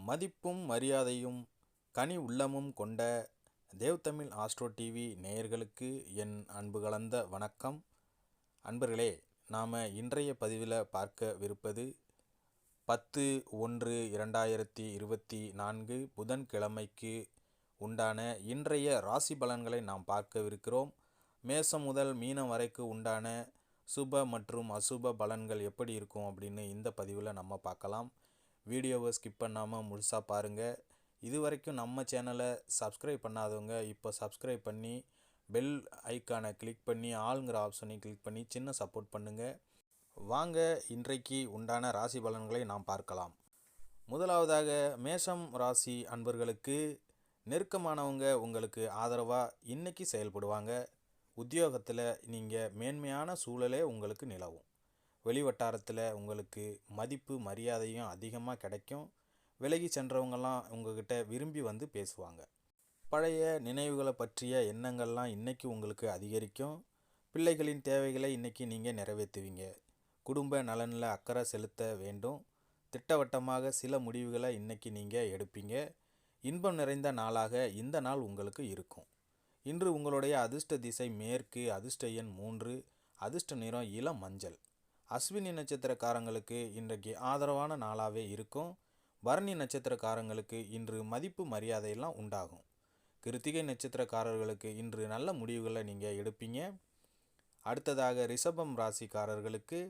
மதிப்பும் மரியாதையும் கனி உள்ளமும் கொண்ட தேவ்தமிழ் ஆஸ்ட்ரோ டிவி நேயர்களுக்கு என் அன்பு கலந்த வணக்கம். அன்பர்களே, நாம் இன்றைய பதிவில் பார்க்கவிருப்பது 10/1/2024 புதன்கிழமைக்கு உண்டான இன்றைய ராசி பலன்களை நாம் பார்க்கவிருக்கிறோம். மேசம் முதல் மீனம் வரைக்கு உண்டான சுப மற்றும் அசுப பலன்கள் எப்படி இருக்கும் அப்படின்னு இந்த பதிவில் நம்ம பார்க்கலாம். வீடியோவை ஸ்கிப் பண்ணாமல் முழுசாக பாருங்கள். இது வரைக்கும் நம்ம சேனலை சப்ஸ்கிரைப் பண்ணாதவங்க இப்போ சப்ஸ்கிரைப் பண்ணி பெல் ஐக்கானை கிளிக் பண்ணி ஆளுங்கிற ஆப்ஷனை கிளிக் பண்ணி சின்ன சப்போர்ட் பண்ணுங்கள். வாங்க இன்றைக்கு உண்டான ராசி பலன்களை நாம் பார்க்கலாம். முதலாவதாக மேஷம் ராசி அன்பர்களுக்கு நெருக்கமானவங்க உங்களுக்கு ஆதரவாக இன்றைக்கி செயல்படுவாங்க. உத்தியோகத்தில் நீங்கள் மேன்மையான சூழலே உங்களுக்கு நிலவும். வெளிவட்டாரத்தில் உங்களுக்கு மதிப்பு மரியாதையும் அதிகமாக கிடைக்கும். விலகி சென்றவங்கெல்லாம் உங்கள்கிட்ட விரும்பி வந்து பேசுவாங்க. பழைய நினைவுகளை பற்றிய எண்ணங்கள்லாம் இன்றைக்கி உங்களுக்கு அதிகரிக்கும். பிள்ளைகளின் தேவைகளை இன்றைக்கி நீங்கள் நிறைவேற்றுவீங்க. குடும்ப நலனில் அக்கறை செலுத்த வேண்டும். திட்டவட்டமாக சில முடிவுகளை இன்றைக்கி நீங்கள் எடுப்பீங்க. இன்பம் நிறைந்த நாளாக இந்த நாள் உங்களுக்கு இருக்கும். இன்று உங்களுடைய அதிர்ஷ்ட திசை மேற்கு, அதிர்ஷ்ட எண் 3, அதிர்ஷ்ட நிறம் இளம் மஞ்சள். அஸ்வினி நட்சத்திரக்காரங்களுக்கு இன்றைக்கு ஆதரவான நாளாகவே இருக்கும். பரணி நட்சத்திரக்காரங்களுக்கு இன்று மதிப்பு மரியாதையெல்லாம் உண்டாகும். கிருத்திகை நட்சத்திரக்காரர்களுக்கு இன்று நல்ல முடிவுகளை நீங்கள் எடுப்பீங்க. அடுத்ததாக ரிஷபம் ராசிக்காரர்களுக்கு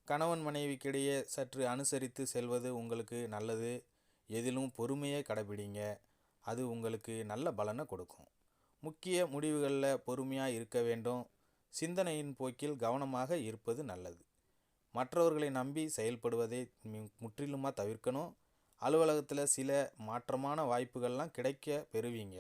கணவன் மனைவிக்கிடையே சற்று அனுசரித்து செல்வது உங்களுக்கு நல்லது. எதிலும் பொறுமையை கடைபிடிங்க. அது உங்களுக்கு நல்ல பலனை கொடுக்கும். முக்கிய முடிவுகளில் பொறுமையாக இருக்க வேண்டும். சிந்தனையின் போக்கில் கவனமாக இருப்பது நல்லது. மற்றவர்களை நம்பி செயல்படுவதை முற்றிலுமாக தவிர்க்கணும். அலுவலகத்தில் சில மாற்றமான வாய்ப்புகள்லாம் கிடைக்க பெறுவீங்க.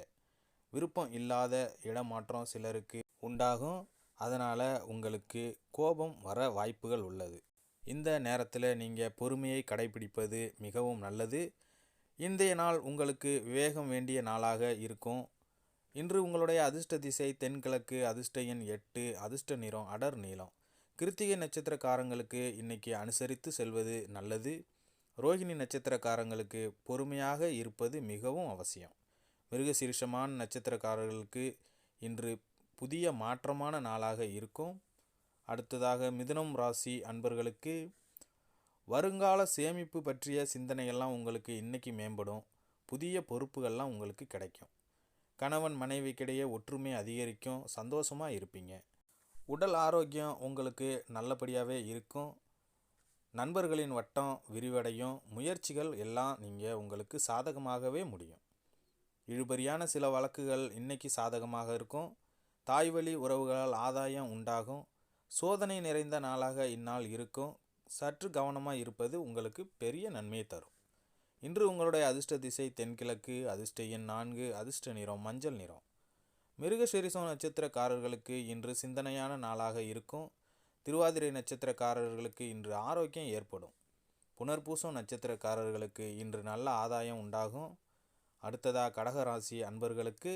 விருப்பம் இல்லாத இடமாற்றம் சிலருக்கு உண்டாகும். அதனால் உங்களுக்கு கோபம் வர வாய்ப்புகள் உள்ளது. இந்த நேரத்தில் நீங்கள் பொறுமையை கடைபிடிப்பது மிகவும் நல்லது. இன்றைய நாள் உங்களுக்கு விவேகம் வேண்டிய நாளாக இருக்கும். இன்று உங்களுடைய அதிர்ஷ்ட திசை தென்கிழக்கு, அதிர்ஷ்ட எண் 8, அதிர்ஷ்ட நிறம் அடர் நீலம். கிருத்திகை நட்சத்திரக்காரங்களுக்கு இன்றைக்கி அனுசரித்து செல்வது நல்லது. ரோஹிணி நட்சத்திரக்காரங்களுக்கு பொறுமையாக இருப்பது மிகவும் அவசியம். மிருகசீரிஷமான நட்சத்திரக்காரர்களுக்கு இன்று புதிய மாற்றமான நாளாக இருக்கும். அடுத்ததாக மிதுனம் ராசி அன்பர்களுக்கு வருங்கால சேமிப்பு பற்றிய சிந்தனைகள்லாம் உங்களுக்கு இன்றைக்கி மேம்படும். புதிய பொறுப்புகள்லாம் உங்களுக்கு கிடைக்கும். கணவன் மனைவிக்கிடையே ஒற்றுமை அதிகரிக்கும். சந்தோஷமாக இருப்பீங்க. உடல் ஆரோக்கியம் உங்களுக்கு நல்லபடியாகவே இருக்கும். நண்பர்களின் வட்டம் விரிவடையும். முயற்சிகள் எல்லாம் நீங்கள் உங்களுக்கு சாதகமாகவே முடியும். இழுபறியான சில வழக்குகள் இன்றைக்கி சாதகமாக இருக்கும். தாய்வழி உறவுகளால் ஆதாயம் உண்டாகும். சோதனை நிறைந்த நாளாக இந்நாள் இருக்கும். சற்று கவனமாக இருப்பது உங்களுக்கு பெரிய நன்மையை தரும். இன்று உங்களுடைய அதிர்ஷ்ட திசை தென்கிழக்கு, அதிர்ஷ்ட எண் 4, அதிர்ஷ்ட நிறம் மஞ்சள் நிறம். மிருகசீரிஷம் நட்சத்திரக்காரர்களுக்கு இன்று சிந்தனையான நாளாக இருக்கும். திருவாதிரை நட்சத்திரக்காரர்களுக்கு இன்று ஆரோக்கியம் ஏற்படும். புனர்பூசம் நட்சத்திரக்காரர்களுக்கு இன்று நல்ல ஆதாயம் உண்டாகும். அடுத்ததாக கடகராசி அன்பர்களுக்கு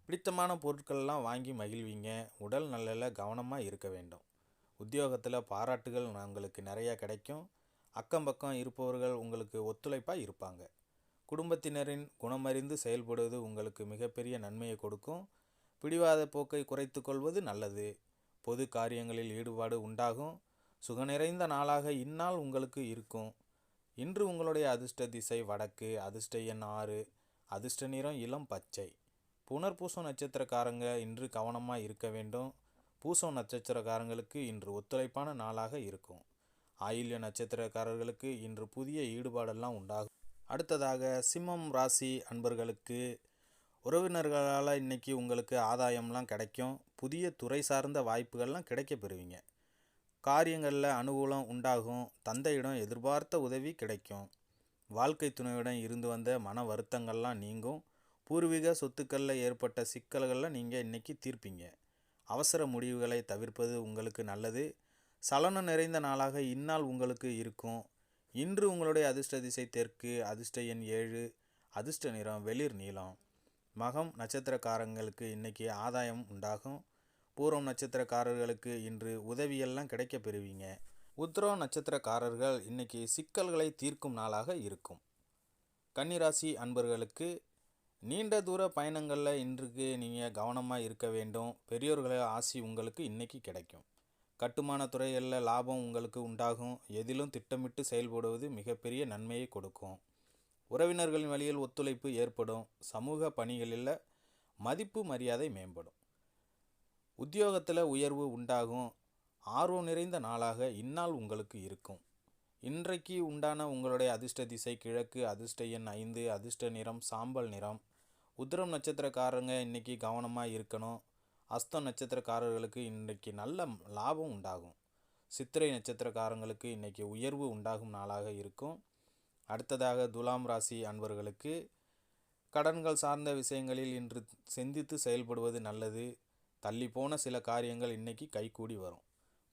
பிடித்தமான பொருட்கள்லாம் வாங்கி மகிழ்வீங்க. உடல் நலில் கவனமாக இருக்க வேண்டும். உத்தியோகத்தில் பாராட்டுகள் உங்களுக்கு நிறையா கிடைக்கும். அக்கம் பக்கம் இருப்பவர்கள் உங்களுக்கு ஒத்துழைப்பாக இருப்பாங்க. குடும்பத்தினரின் குணமறிந்து செயல்படுவது உங்களுக்கு மிகப்பெரிய நன்மையை கொடுக்கும். பிடிவாத போக்கை குறைத்து கொள்வது நல்லது. பொது காரியங்களில் ஈடுபாடு உண்டாகும். சுக நிறைந்த நாளாக இந்நாள் உங்களுக்கு இருக்கும். இன்று உங்களுடைய அதிர்ஷ்ட திசை வடக்கு, அதிர்ஷ்ட எண் 6, அதிர்ஷ்ட நிறம் இளம் பச்சை. புனர்பூசம் நட்சத்திரக்காரங்க இன்று கவனமாக இருக்க வேண்டும். பூசம் நட்சத்திரக்காரங்களுக்கு இன்று ஒத்துழைப்பான நாளாக இருக்கும். ஆயில்ய நட்சத்திரக்காரர்களுக்கு இன்று புதிய ஈடுபாடெல்லாம் உண்டாகும். அடுத்ததாக சிம்மம் ராசி அன்பர்களுக்கு உறவினர்களால் இன்றைக்கி உங்களுக்கு ஆதாயம்லாம் கிடைக்கும். புதிய துறை சார்ந்த வாய்ப்புகள்லாம் கிடைக்க பெறுவீங்க. காரியங்களில் அனுகூலம் உண்டாகும். தந்தையிடம் எதிர்பார்த்த உதவி கிடைக்கும். வாழ்க்கை துணையுடன் இருந்து வந்த மன வருத்தங்கள்லாம் நீங்கும். பூர்வீக சொத்துக்களில் ஏற்பட்ட சிக்கல்களில் நீங்கள் இன்றைக்கி தீர்ப்பீங்க. அவசர முடிவுகளை தவிர்ப்பது உங்களுக்கு நல்லது. சலனம் நிறைந்த நாளாக இந்நாள் உங்களுக்கு இருக்கும். இன்று உங்களுடைய அதிர்ஷ்ட திசை தெற்கு, அதிர்ஷ்ட எண் 7, அதிர்ஷ்ட நிறம் வெளிர் நீலம். மகம் நட்சத்திரக்காரங்களுக்கு இன்றைக்கி ஆதாயம் உண்டாகும். பூரம் நட்சத்திரக்காரர்களுக்கு இன்று உதவியெல்லாம் கிடைக்க பெறுவீங்க. உத்திரம் நட்சத்திரக்காரர்கள் இன்னைக்கு சிக்கல்களை தீர்க்கும் நாளாக இருக்கும். கன்னிராசி அன்பர்களுக்கு நீண்ட தூர பயணங்களில் இன்றைக்கு நீங்கள் கவனமாக இருக்க வேண்டும். பெரியோர்கள ஆசி உங்களுக்கு இன்னைக்கு கிடைக்கும். கட்டுமான துறைகளில் லாபம் உங்களுக்கு உண்டாகும். எதிலும் திட்டமிட்டு செயல்படுவது மிகப்பெரிய நன்மையை கொடுக்கும். உறவினர்களின் வழியில் ஒத்துழைப்பு ஏற்படும். சமூக பணிகளில் மதிப்பு மரியாதை மேம்படும். உத்தியோகத்தில் உயர்வு உண்டாகும். ஆர்வம் நிறைந்த நாளாக இந்நாள் உங்களுக்கு இருக்கும். இன்றைக்கு உண்டான உங்களுடைய அதிர்ஷ்ட திசை கிழக்கு, அதிர்ஷ்ட எண் 5, அதிர்ஷ்ட நிறம் சாம்பல் நிறம். உத்திரம் நட்சத்திரக்காரங்க இன்னைக்கு கவனமாக இருக்கணும். அஸ்தம் நட்சத்திரக்காரர்களுக்கு இன்றைக்கு நல்ல லாபம் உண்டாகும். சித்திரை நட்சத்திரக்காரங்களுக்கு இன்னைக்கு உயர்வு உண்டாகும் நாளாக இருக்கும். அடுத்ததாக துலாம் ராசி அன்பர்களுக்கு கடன்கள் சார்ந்த விஷயங்களில் இன்று சிந்தித்து செயல்படுவது நல்லது. தள்ளிப்போன சில காரியங்கள் இன்னைக்கு கைகூடி வரும்.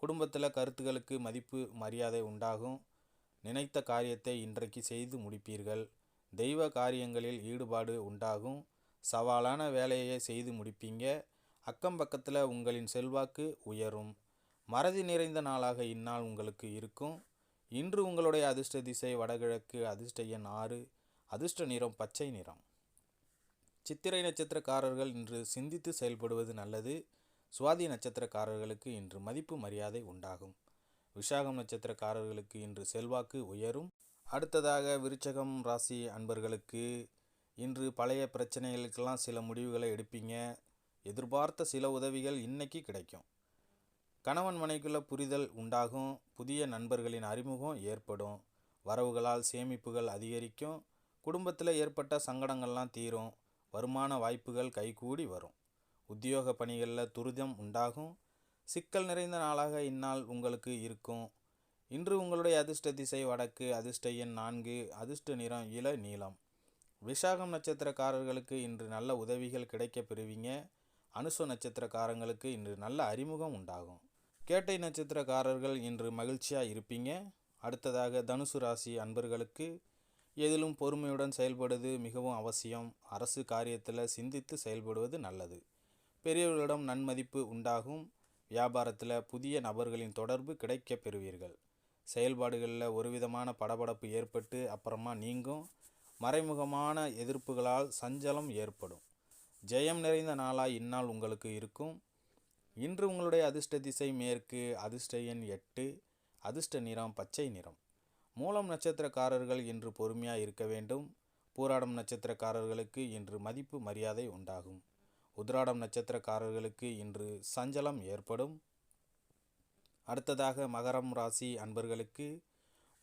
குடும்பத்தில் கருத்துக்களுக்கு மதிப்பு மரியாதை உண்டாகும். நினைத்த காரியத்தை இன்றைக்கு செய்து முடிப்பீர்கள். தெய்வ காரியங்களில் ஈடுபாடு உண்டாகும். சவாலான வேலையை செய்து முடிப்பீங்க. அக்கம் பக்கத்தில் உங்களின் செல்வாக்கு உயரும். மறதி நிறைந்த நாளாக இந்நாள் உங்களுக்கு இருக்கும். இன்று உங்களுடைய அதிர்ஷ்ட திசை வடகிழக்கு, அதிர்ஷ்ட எண் 6, அதிர்ஷ்ட நிறம் பச்சை நிறம். சித்திரை நட்சத்திரக்காரர்கள் இன்று சிந்தித்து செயல்படுவது நல்லது. சுவாதி நட்சத்திரக்காரர்களுக்கு இன்று மதிப்பு மரியாதை உண்டாகும். விஷாகம் நட்சத்திரக்காரர்களுக்கு இன்று செல்வாக்கு உயரும். அடுத்ததாக விருச்சகம் ராசி அன்பர்களுக்கு இன்று பழைய பிரச்சனைகளுக்கெல்லாம் சில முடிவுகளை எடுப்பீங்க. எதிர்பார்த்த சில உதவிகள் இன்னைக்கு கிடைக்கும். கணவன் மனைவிக்குள்ள புரிதல் உண்டாகும். புதிய நண்பர்களின் அறிமுகம் ஏற்படும். வரவுகளால் சேமிப்புகள் அதிகரிக்கும். குடும்பத்தில் ஏற்பட்ட சங்கடங்கள்லாம் தீரும். வருமான வாய்ப்புகள் கைகூடி வரும். உத்தியோக பணிகளில் துரிதம் உண்டாகும். சிக்கல் நிறைந்த நாளாக இந்நாள் உங்களுக்கு இருக்கும். இன்று உங்களுடைய அதிர்ஷ்ட திசை வடக்கு, அதிர்ஷ்ட எண் 4, அதிர்ஷ்ட நிறம் இள நீலம். விஷாகம் நட்சத்திரக்காரர்களுக்கு இன்று நல்ல உதவிகள் கிடைக்க பெறுவீங்க. அனுச நட்சத்திரக்காரங்களுக்கு இன்று நல்ல அறிமுகம் உண்டாகும். கேட்டை நட்சத்திரக்காரர்கள் இன்று மகிழ்ச்சியாக இருப்பீங்க. அடுத்ததாக தனுசு ராசி அன்பர்களுக்கு எதிலும் பொறுமையுடன் செயல்படுவது மிகவும் அவசியம். அரசு காரியத்தில் சிந்தித்து செயல்படுவது நல்லது. பெரியவர்களிடம் நன்மதிப்பு உண்டாகும். வியாபாரத்தில் புதிய நபர்களின் தொடர்பு கிடைக்க பெறுவீர்கள். செயல்பாடுகளில் ஒருவிதமான படபடப்பு ஏற்பட்டு அப்புறமா நீங்கும். மறைமுகமான எதிர்ப்புகளால் சஞ்சலம் ஏற்படும். ஜெயம் நிறைந்த நாளாய் இந்நாள் உங்களுக்கு இருக்கும். இன்று உங்களுடைய அதிர்ஷ்ட திசை மேற்கு, அதிர்ஷ்ட எண் 8, அதிர்ஷ்ட நிறம் பச்சை நிறம். மூலம் நட்சத்திரக்காரர்கள் இன்று பொறுமையாக இருக்க வேண்டும். பூராடம் நட்சத்திரக்காரர்களுக்கு இன்று மதிப்பு மரியாதை உண்டாகும். உத்திராடம் நட்சத்திரக்காரர்களுக்கு இன்று சஞ்சலம் ஏற்படும். அடுத்ததாக மகரம் ராசி அன்பர்களுக்கு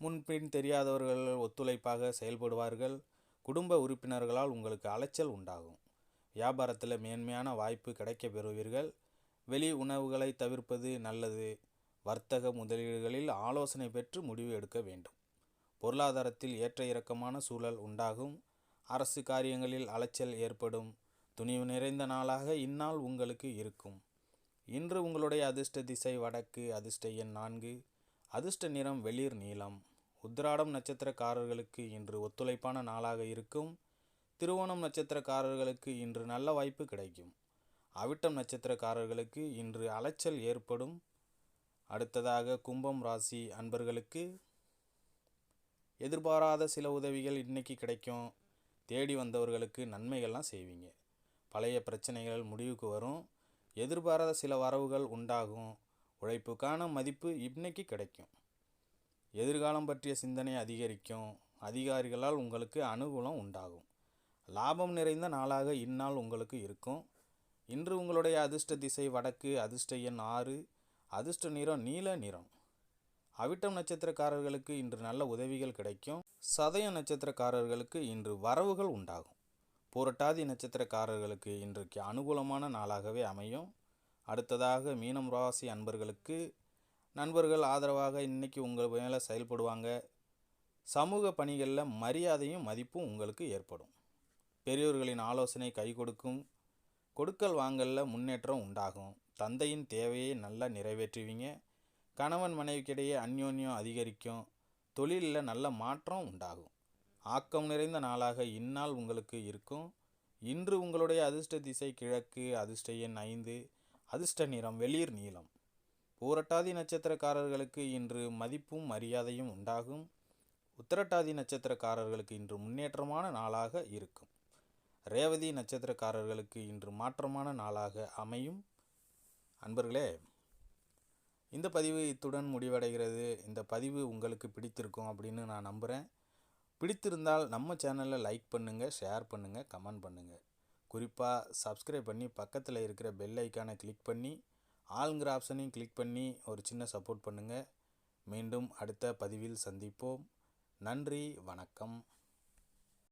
முன்பின் தெரியாதவர்கள் ஒத்துழைப்பாக செயல்படுவார்கள். குடும்ப உறுப்பினர்களால் உங்களுக்கு அலைச்சல் உண்டாகும். வியாபாரத்தில் மேன்மையான வாய்ப்பு கிடைக்க பெறுவீர்கள். வெளி உணவுகளை தவிர்ப்பது நல்லது. வர்த்தக முதலீடுகளில் ஆலோசனை பெற்று முடிவு எடுக்க வேண்டும். பொருளாதாரத்தில் ஏற்ற இறக்கமான சூழல் உண்டாகும். அரசு காரியங்களில் அலைச்சல் ஏற்படும். துணிவு நிறைந்த நாளாக இந்நாள் உங்களுக்கு இருக்கும். இன்று உங்களுடைய அதிர்ஷ்ட திசை வடக்கு, அதிர்ஷ்ட எண் 4, அதிர்ஷ்ட நிறம் வெளிர் நீலம். உத்திராடம் நட்சத்திரக்காரர்களுக்கு இன்று ஒத்துழைப்பான நாளாக இருக்கும். திருவோணம் நட்சத்திரக்காரர்களுக்கு இன்று நல்ல வாய்ப்பு கிடைக்கும். அவிட்டம் நட்சத்திரக்காரர்களுக்கு இன்று அலைச்சல் ஏற்படும். அடுத்ததாக கும்பம் ராசி அன்பர்களுக்கு எதிர்பாராத சில உதவிகள் இன்னைக்கு கிடைக்கும். தேடி வந்தவர்களுக்கு நன்மைகள்லாம் செய்வீங்க. பழைய பிரச்சனைகள் முடிவுக்கு வரும். எதிர்பாராத சில வரவுகள் உண்டாகும். உழைப்புக்கான மதிப்பு இன்னைக்கு கிடைக்கும். எதிர்காலம் பற்றிய சிந்தனை அதிகரிக்கும். அதிகாரிகளால் உங்களுக்கு அனுகூலம் உண்டாகும். லாபம் நிறைந்த நாளாக இந்நாள் உங்களுக்கு இருக்கும். இன்று உங்களுடைய அதிர்ஷ்ட திசை வடக்கு, அதிர்ஷ்ட எண் 6, அதிர்ஷ்ட நிறம் நீல நிறம். அவிட்டம் நட்சத்திரக்காரர்களுக்கு இன்று நல்ல உதவிகள் கிடைக்கும். சதயம் நட்சத்திரக்காரர்களுக்கு இன்று வரவுகள் உண்டாகும். பூரட்டாதி நட்சத்திரக்காரர்களுக்கு இன்றைக்கு அனுகூலமான நாளாகவே அமையும். அடுத்ததாக மீனம் ராசி அன்பர்களுக்கு நண்பர்கள் ஆதரவாக இன்னைக்கு உங்கள் மேலே செயல்படுவாங்க. சமூக பணிகளில் மரியாதையும் மதிப்பும் உங்களுக்கு ஏற்படும். பெரியோர்களின் ஆலோசனை கை கொடுக்கும். கொடுக்கல் வாங்கலில் முன்னேற்றம் உண்டாகும். தந்தையின் தேவையை நல்லா நிறைவேற்றுவீங்க. கணவன் மனைவிக்கிடையே அந்யோன்யம் அதிகரிக்கும். தொழிலில் நல்ல மாற்றம் உண்டாகும். ஆக்கம் நிறைந்த நாளாக இந்நாள் உங்களுக்கு இருக்கும். இன்று உங்களுடைய அதிர்ஷ்ட திசை கிழக்கு, அதிர்ஷ்ட எண் 5, அதிர்ஷ்ட நிறம் வெளிர் நீலம். பூரட்டாதி நட்சத்திரக்காரர்களுக்கு இன்று மதிப்பும் மரியாதையும் உண்டாகும். உத்திரட்டாதி நட்சத்திரக்காரர்களுக்கு இன்று முன்னேற்றமான நாளாக இருக்கும். ரேவதி நட்சத்திரக்காரர்களுக்கு இன்று மாற்றமான நாளாக அமையும். அன்பர்களே, இந்த பதிவு இத்துடன் முடிவடைகிறது. இந்த பதிவு உங்களுக்கு பிடித்திருக்கும் அப்படின்னு நான் நம்புகிறேன். பிடித்திருந்தால் நம்ம சேனலில் லைக் பண்ணுங்கள், ஷேர் பண்ணுங்கள், கமெண்ட் பண்ணுங்கள். குறிப்பாக சப்ஸ்கிரைப் பண்ணி பக்கத்தில் இருக்கிற பெல் ஐக்கானை கிளிக் பண்ணி ஆளுங்கிற ஆப்ஷனையும் கிளிக் பண்ணி ஒரு சின்ன சப்போர்ட் பண்ணுங்கள். மீண்டும் அடுத்த பதிவில் சந்திப்போம். நன்றி, வணக்கம்.